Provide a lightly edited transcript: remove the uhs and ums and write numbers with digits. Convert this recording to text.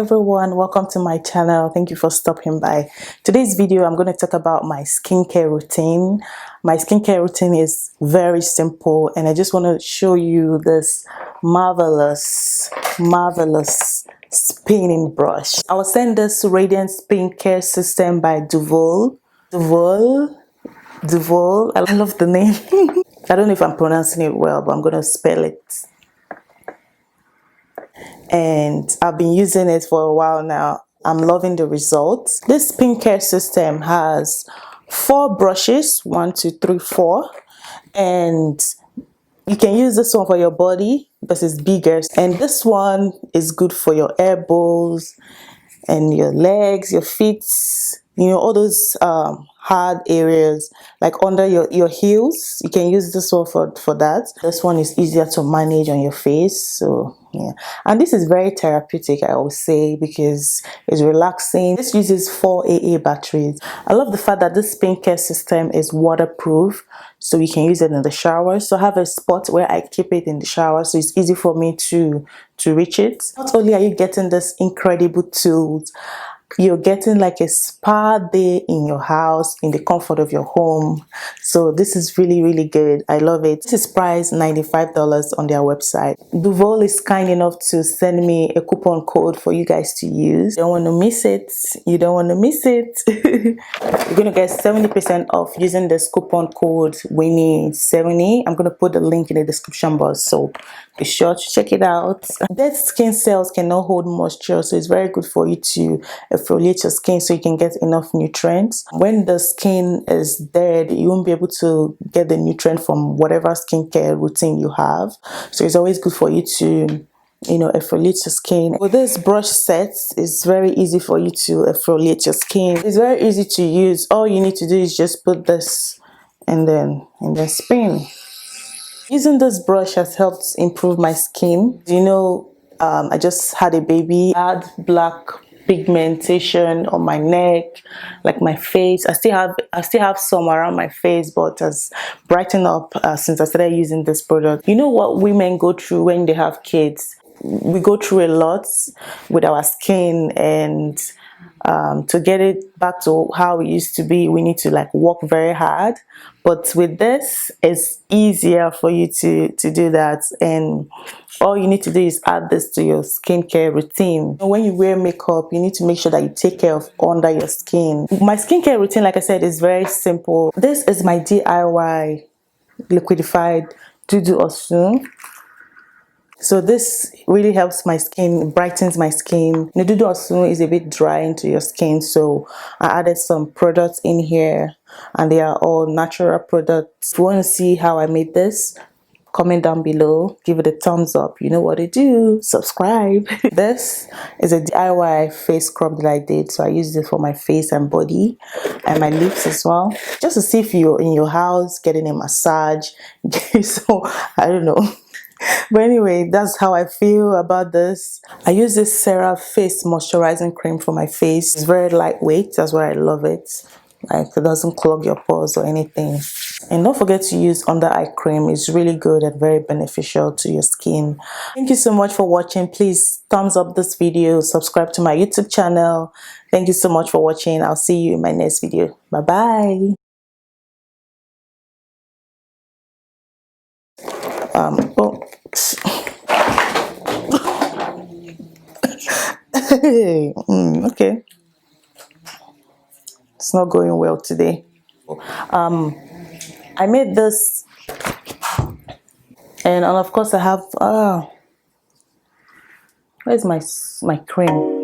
everyone, welcome to my channel. Thank you for stopping by. Today's video I'm going to talk about my skincare routine. My skincare routine is very simple and I just want to show you this marvelous spinning brush. I was sent this Radiance skincare system by Dudu. I love the name. I don't know if I'm pronouncing it well, but I'm going to spell it. And I've been using it for a while now. I'm loving the results. This skincare system has 4 brushes, 1, 2, 3, 4, and you can use this one for your body because it's bigger, and this one is good for your elbows and your legs, your feet, you know, all those hard areas like under your heels. You can use this one for that. This one is easier to manage on your face, so yeah. And this is very therapeutic, I would say, because it's relaxing. This uses 4 AA batteries. I love the fact that this skincare system is waterproof, so you can use it in the shower. So I have a spot where I keep it in the shower, so it's easy for me to reach it. Not only are you getting this incredible tools, you're getting like a spa day in your house, in the comfort of your home. So this is really good. I love it. This is priced $95 on their website. Duval is kind enough to send me a coupon code for you guys to use. You don't want to miss it. You don't want to miss it. You're going to get 70% off using this coupon code Winnie70. I'm going to put the link in the description box, so be sure to check it out. Dead skin cells cannot hold moisture, so it's very good for you to exfoliate your skin so you can get enough nutrients. When the skin is dead, you won't be able to get the nutrient from whatever skincare routine you have. So it's always good for you to, you know, exfoliate your skin. With this brush set, it's very easy for you to exfoliate your skin. It's very easy to use. All you need to do is just put this and then spin. Using this brush has helped improve my skin. You know, I just had a baby. I had black pigmentation on my neck, like my face. I still have some around my face, but has brightened up since I started using this product. You know what women go through when they have kids? We go through a lot with our skin, and to get it back to how it used to be, we need to like work very hard. But with this, it's easier for you to do that, and all you need to do is add this to your skincare routine. When you wear makeup, you need to make sure that you take care of under your skin. My skincare routine, like I said, is very simple. This is my DIY liquidified Dudu Osun. So this really helps my skin, brightens my skin. The Dudu Osun is a bit dry into your skin, so I added some products in here, and they are all natural products. If you want to see how I made this, comment down below, give it a thumbs up. You know what to do, subscribe. This is a DIY face scrub that I did, so I used it for my face and body and my lips as well, just to see if you're in your house getting a massage. So I don't know. But anyway, that's how I feel about this. I use this Cerave face moisturizing cream for my face. It's very lightweight, that's why I love it. Like, it doesn't clog your pores or anything. And don't forget to use under eye cream. It's really good and very beneficial to your skin. Thank you so much for watching. Please thumbs up this video, subscribe to my YouTube channel. Thank you so much for watching. I'll see you in my next video. Bye bye. Okay, it's not going well today. I made this, and of course I have where's my cream?